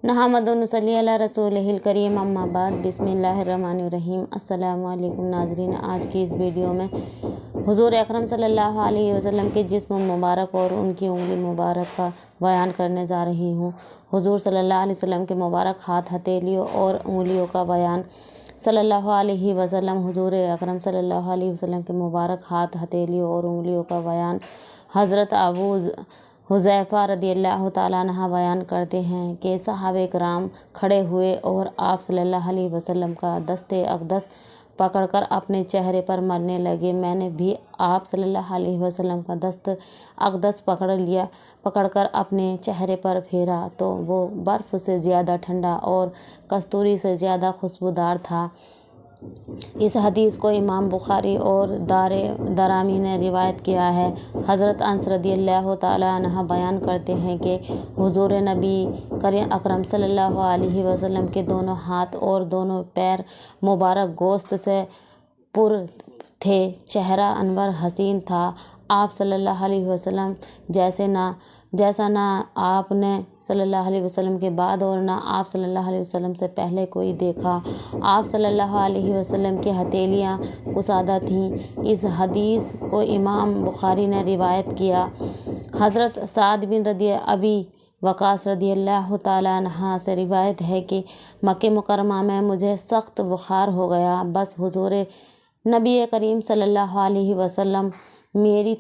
नहमदु व नसल्ली अला रसूलिहिल करीम अम्मा बाद बिस्मिल्लाहिर्रहमानिर्रहीम। अस्सलामु अलैकुम नाज़रीन, आज की इस वीडियो में हुज़ूर अकरम सल्लल्लाहु अलैहि वसल्लम के जिस्म मुबारक और उनकी उंगली मुबारक का बयान करने जा रही हूँ। हुज़ूर सल्लल्लाहु अलैहि वसल्लम के मुबारक हाथ, हथेलियों और उंगलियों का बयान। सल्लल्लाहु अलैहि वसल्लम हुज़ूर अकरम सल्लल्लाहु अलैहि वसल्लम के मुबारक हाथ, हथेलियों और उंगलियों का बयान। हज़रत अबू हुज़ैफ़ा रदियल्लाहु ताला अन्हु बयान करते हैं कि सहाबे कराम खड़े हुए और आप सल्लल्लाहु अलैहि वसल्लम का दस्ते अक़दस पकड़कर अपने चेहरे पर मलने लगे। मैंने भी आप सल्लल्लाहु अलैहि वसल्लम का दस्त अक़दस पकड़कर अपने चेहरे पर फेरा तो वो बर्फ़ से ज़्यादा ठंडा और कस्तूरी से ज़्यादा खुशबूदार था। इस हदीस को इमाम बुखारी और दारामी ने रिवायत किया है। हज़रत अनस रदियल्लाहु ताला अन्हु बयान करते हैं कि हुज़ूर नबी करीम अकरम सल्लल्लाहु अलैहि वसल्लम के दोनों हाथ और दोनों पैर मुबारक गोश्त से पुर थे। चेहरा अनवर हसीन था। आप सल्लल्लाहु अलैहि वसल्लम जैसा ना आपने सल्लल्लाहु अलैहि वसल्लम के बाद और ना आप सल्लल्लाहु अलैहि वसल्लम से पहले कोई देखा। आप सल्लल्लाहु अलैहि वसल्लम की हथेलियाँ कुसादा थीं। इस हदीस को इमाम बुखारी ने रिवायत किया। हज़रत साद बिन अबी वक़ास रदियल्लाहु ताला अन्हु से रिवायत है कि मक्के मुकर्रमा में मुझे सख्त बुखार हो गया। बस हुज़ूर नबी करीम सल्लल्लाहु अलैहि वसल्लम मेरी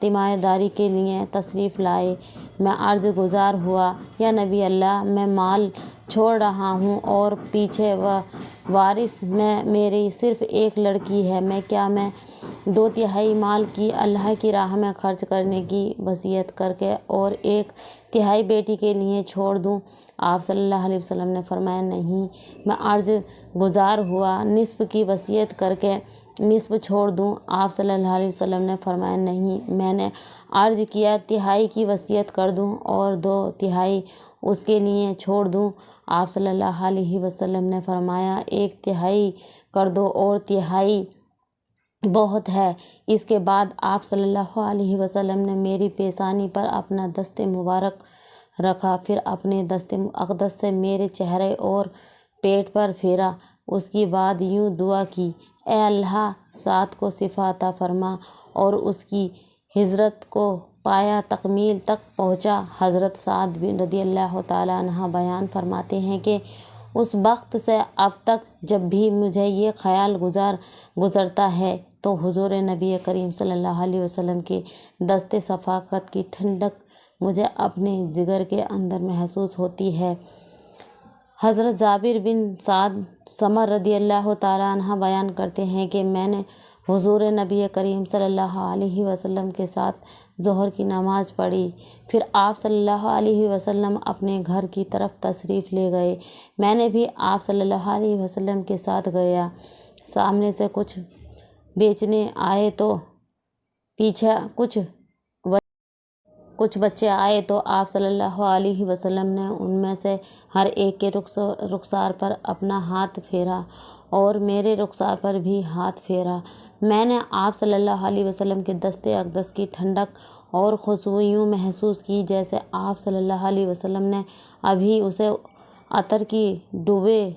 तीमारदारी के लिए तशरीफ़ लाए। मैं अर्ज़ गुज़ार हुआ, या नबी अल्लाह, मैं माल छोड़ रहा हूँ और पीछे वारिस में मेरी सिर्फ़ एक लड़की है। मैं 2/3 माल की अल्लाह की राह में खर्च करने की वसीयत करके और 1/3 बेटी के लिए छोड़ दूँ? आप सल्लल्लाहु अलैहि वसल्लम ने फरमाया, नहीं। मैं अर्ज़ गुज़ार हुआ, निस्फ़ की वसीयत करके निस्फ़ छोड़ दूँ? आप सल्लल्लाहु अलैहि वसल्लम ने फरमाया, नहीं। मैंने अर्ज़ किया, 1/3 की वसीयत कर दूँ और 2/3 उसके लिए छोड़ दूँ? आप सल्लल्लाहु अलैहि वसल्लम ने फरमाया, 1/3 कर दो और 1/3 बहुत है। इसके बाद आप सल्लल्लाहु अलैहि वसल्लम ने मेरी पेशानी पर अपना दस्ते मुबारक रखा, फिर अपने दस्ते अक़दस से मेरे चेहरे और पेट पर फेरा। उसके बाद यूँ दुआ की, ए अल्लाह, साद को शिफा अता फरमा और उसकी हिजरत को पाया तकमील तक पहुँचा। हज़रत साद बिन रदियल्लाहु ताला अन्हु बयान फरमाते हैं कि उस वक्त से अब तक जब भी मुझे ये ख़याल गुज़रता है तो हुज़ूर नबी करीम सल्लल्लाहु अलैहि वसल्लम के दस्ते शफ़क़त की ठंडक मुझे अपने जिगर के अंदर महसूस होती है। हज़रत जाबिर बिन समर रदियल्लाहु ताला अन्हु बयान करते हैं कि मैंने हुज़ूर नबी करीम सल्लल्लाहु अलैहि वसल्लम के साथ ज़ोहर की नमाज़ पढ़ी। फिर आप सल्लल्लाहु अलैहि वसल्लम अपने घर की तरफ तशरीफ़ ले गए। मैंने भी आप सल्लल्लाहु अलैहि वसल्लम के साथ गया। सामने से कुछ बेचने आए तो पीछे कुछ बच्चे आए तो आप सल्लल्लाहु अलैहि वसल्लम ने उनमें से हर एक के रुखसार पर अपना हाथ फेरा और मेरे रुखसार पर भी हाथ फेरा। मैंने आप सल्लल्लाहु अलैहि वसल्लम के दस्ते अक़दस की ठंडक और खुशबू यूँ महसूस की जैसे आप सल्लल्लाहु अलैहि वसल्लम ने अभी उसे अतर की डिबिया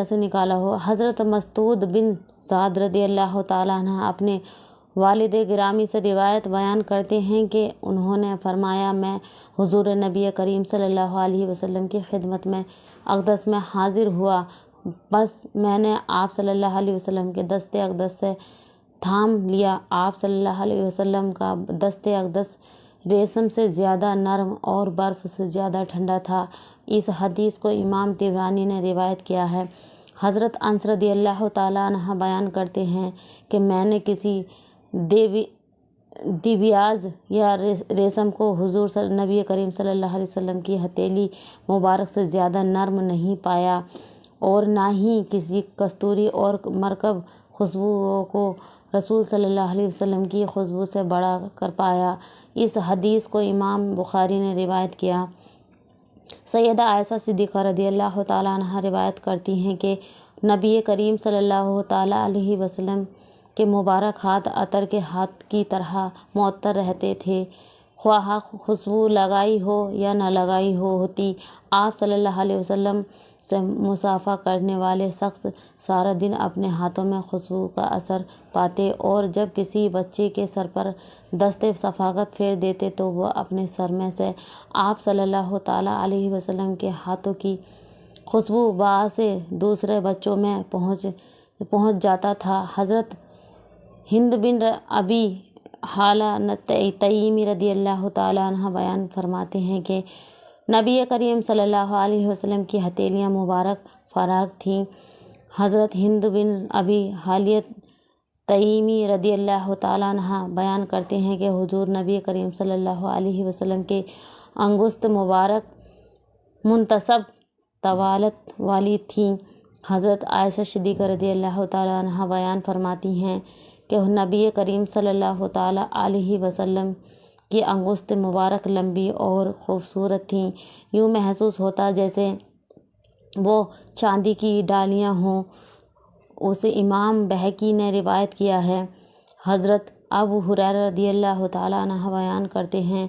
से निकाला हो। हज़रत मस्तूद बिन साद रदियल्लाहु ताला अन्हु अपने वालिद गिरामी से रिवायत बयान करते हैं कि उन्होंने फरमाया, मैं हुज़ूर नबी करीम सल्लल्लाहु अलैहि वसल्लम की खिदमत में अक़दस में हाज़िर हुआ। बस मैंने आप सल्लल्लाहु अलैहि वसल्लम के दस्ते अक़दस से थाम लिया। आप सल्लल्लाहु अलैहि वसल्लम का दस्ते अक़दस रेशम से ज़्यादा नरम और बर्फ़ से ज़्यादा ठंडा था। इस हदीस को इमाम तिबरानी ने रिवायत किया है। हज़रत अनस रदियल्लाहु ताला अन्हु बयान करते हैं कि मैंने किसी दिव्याज या रेशम को हुज़ूर नबी करीम सल्लल्लाहु अलैहि वसल्लम की हथेली मुबारक से ज़्यादा नरम नहीं पाया और ना ही किसी कस्तूरी और मरकब खुशबू को रसूल सल्लल्लाहु अलैहि वसल्लम की खुशबू से बढ़ा कर पाया। इस हदीस को इमाम बुखारी ने रिवायत किया। सैयदा आयशा सिद्दीक़ा रदियल्लाहु ताला अन्हा रिवायत करती हैं कि नबी करीम सल्लल्लाहु ताला अलैहि वसल्लम के मुबारक हाथ अतर के हाथ की तरह मुअत्तर रहते थे। خواہ خوشبو لگائی ہو یا نہ لگائی ہوتی، آپ صلی اللہ علیہ وسلم سے مصافحہ کرنے والے شخص سارا دن اپنے ہاتھوں میں خوشبو کا اثر پاتے، اور جب کسی بچے کے سر پر دست شفقت پھیر دیتے تو وہ اپنے سر میں سے آپ صلی اللہ تعالیٰ علیہ وسلم کے ہاتھوں کی خوشبو باعث دوسرے بچوں میں پہنچ جاتا تھا۔ حضرت ہند بن ابی حالہ تیمی رضی اللہ تعالیٰ عنہ بیان فرماتے ہیں کہ نبی کریم صلی اللہ علیہ وسلم کی ہتھیلیاں مبارک فراخ تھیں۔ حضرت ہند بن ابی حالیہ تیمی رضی اللہ تعالیٰ عنہ بیان کرتے ہیں کہ حضور نبی کریم صلی اللہ علیہ وسلم کے انگشت مبارک منتصب طوالت والی تھیں۔ حضرت عائشہ صدیقہ رضی اللہ تعالیٰ عنہ بیان فرماتی ہیں کہ نبی کریم صلی اللہ تعالیٰ علیہ وسلم کی انگشت مبارک لمبی اور خوبصورت تھیں، یوں محسوس ہوتا جیسے وہ چاندی کی ڈالیاں ہوں۔ اسے امام بہقی نے روایت کیا ہے۔ حضرت ابو ہریرہ رضی اللہ تعالیٰ عنہ بیان کرتے ہیں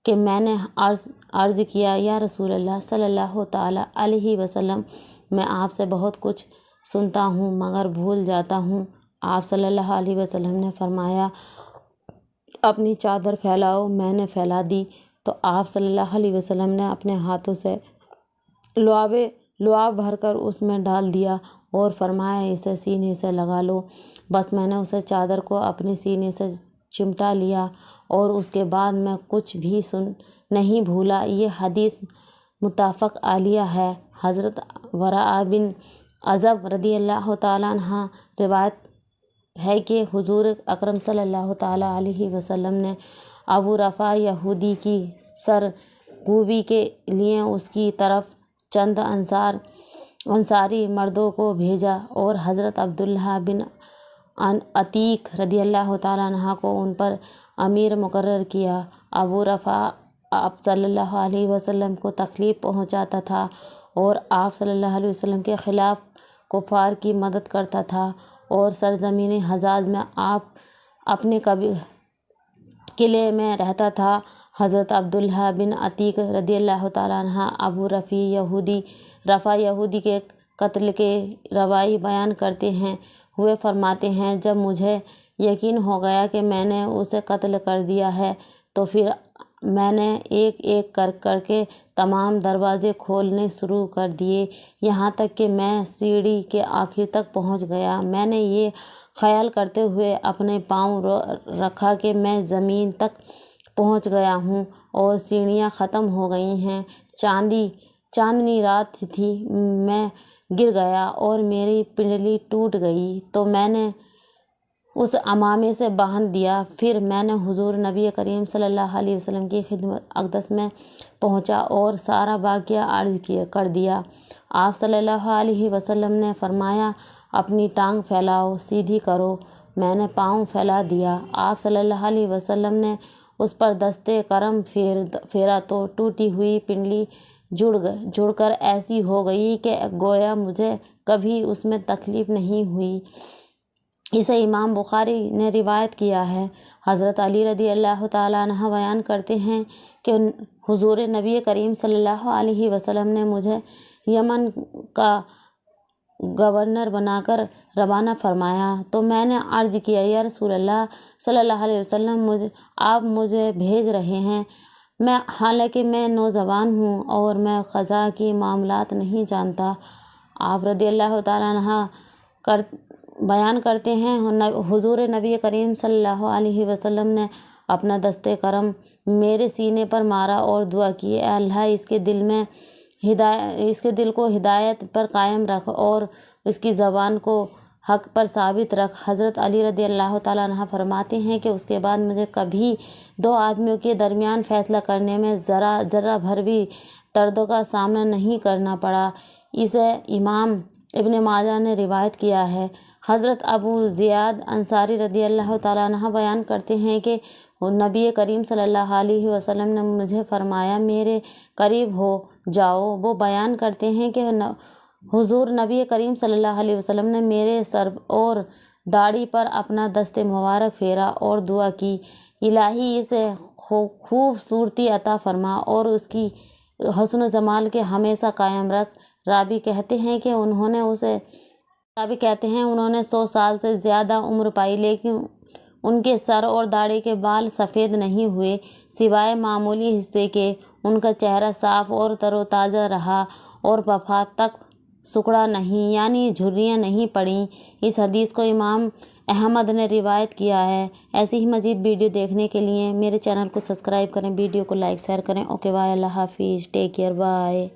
کہ میں نے عرض کیا، یا رسول اللہ صلی اللہ تعالیٰ علیہ وسلم، میں آپ سے بہت کچھ سنتا ہوں مگر بھول جاتا ہوں۔ آپ صلی اللہ علیہ وسلم نے فرمایا، اپنی چادر پھیلاؤ۔ میں نے پھیلا دی تو آپ صلی اللہ علیہ وسلم نے اپنے ہاتھوں سے لعاب بھر کر اس میں ڈال دیا اور فرمایا، اسے سینے سے لگا لو۔ بس میں نے اسے چادر کو اپنے سینے سے چمٹا لیا اور اس کے بعد میں کچھ بھی نہیں بھولا۔ یہ حدیث متفق علیہ ہے۔ حضرت براء بن عازب رضی اللہ تعالیٰ عنہ روایت ہے کہ حضور اکرم صلی اللہ تعالیٰ علیہ وسلم نے ابو رفع یہودی کی سرکوبی کے لیے اس کی طرف چند انصاری مردوں کو بھیجا اور حضرت عبداللہ بن عتیق رضی اللہ تعالیٰ عنہ کو ان پر امیر مقرر کیا۔ ابو رفع آپ صلی اللہ علیہ وسلم کو تکلیف پہنچاتا تھا اور آپ صلی اللہ علیہ وسلم کے خلاف کفار کی مدد کرتا تھا، اور سرزمین حجاز میں آپ اپنے قلعے میں رہتا تھا۔ حضرت عبداللہ بن عتیق رضی اللہ تعالیٰ عنہ ابو رفع یہودی کے قتل کے روایت بیان کرتے ہوئے فرماتے ہیں، جب مجھے یقین ہو گیا کہ میں نے اسے قتل کر دیا ہے تو پھر میں نے ایک ایک کر کے تمام دروازے کھولنے شروع کر دیے، یہاں تک کہ میں سیڑھی کے آخر تک پہنچ گیا۔ میں نے یہ خیال کرتے ہوئے اپنے پاؤں رکھا کہ میں زمین تک پہنچ گیا ہوں اور سیڑھیاں ختم ہو گئی ہیں۔ چاندنی رات تھی، میں گر گیا اور میری پنڈلی ٹوٹ گئی تو میں نے اس عمامے سے باندھ دیا۔ پھر میں نے حضور نبی کریم صلی اللہ علیہ وسلم کی خدمت اقدس میں پہنچا اور سارا واقعہ عرض کر دیا۔ آپ صلی اللہ علیہ وسلم نے فرمایا، اپنی ٹانگ پھیلاؤ، سیدھی کرو۔ میں نے پاؤں پھیلا دیا۔ آپ صلی اللہ علیہ وسلم نے اس پر دست کرم پھیرا تو ٹوٹی ہوئی پنڈلی جڑ کر ایسی ہو گئی کہ گویا مجھے کبھی اس میں تکلیف نہیں ہوئی۔ اسے امام بخاری نے روایت کیا ہے۔ حضرت علی رضی اللہ تعالیٰ عنہ بیان کرتے ہیں کہ حضور نبی کریم صلی اللہ علیہ وسلم نے مجھے یمن کا گورنر بنا کر روانہ فرمایا تو میں نے عرض کیا، یا رسول اللہ صلی اللہ علیہ وسلم، آپ مجھے بھیج رہے ہیں، حالانکہ میں نوجوان ہوں اور میں قضاء کی معاملات نہیں جانتا۔ آپ رضی اللہ تعالیٰ عنہ بیان کرتے ہیں، حضور نبی کریم صلی اللہ علیہ وسلم نے اپنا دست کرم میرے سینے پر مارا اور دعا کی، اے اللہ اس کے دل کو ہدایت پر قائم رکھ اور اس کی زبان کو حق پر ثابت رکھ۔ حضرت علی رضی اللہ تعالیٰ عنہ فرماتے ہیں کہ اس کے بعد مجھے کبھی دو آدمیوں کے درمیان فیصلہ کرنے میں ذرہ بھر بھی تردد کا سامنا نہیں کرنا پڑا۔ اسے امام ابن ماجہ نے روایت کیا ہے۔ حضرت ابو زیاد انصاری رضی اللہ تعالیٰ عنہ بیان کرتے ہیں کہ نبی کریم صلی اللہ علیہ وسلم نے مجھے فرمایا، میرے قریب ہو جاؤ۔ وہ بیان کرتے ہیں کہ حضور نبی کریم صلی اللہ علیہ وسلم نے میرے سر اور داڑھی پر اپنا دست مبارک پھیرا اور دعا کی، الہی اسے खूबसूरती अता फरमा और उसकी हस्न जमाल के हमेशा कायम रख। रावी कहते हैं उन्होंने 100 साल से ज़्यादा उम्र पाई, लेकिन उनके सर और दाढ़ी के बाल सफ़ेद नहीं हुए, सिवाय मामूली हिस्से के। उनका चेहरा साफ और तरोताज़ा रहा और वफ़ात तक सुकड़ा नहीं, यानी झुर्रियाँ नहीं पड़ीं। इस हदीस को इमाम अहमद ने रिवायत किया है। ऐसी ही मज़ीद वीडियो देखने के लिए मेरे चैनल को सब्सक्राइब करें, वीडियो को लाइक शेयर करें। ओके बाय, अल्लाह हाफिज़, टेक केयर, बाय।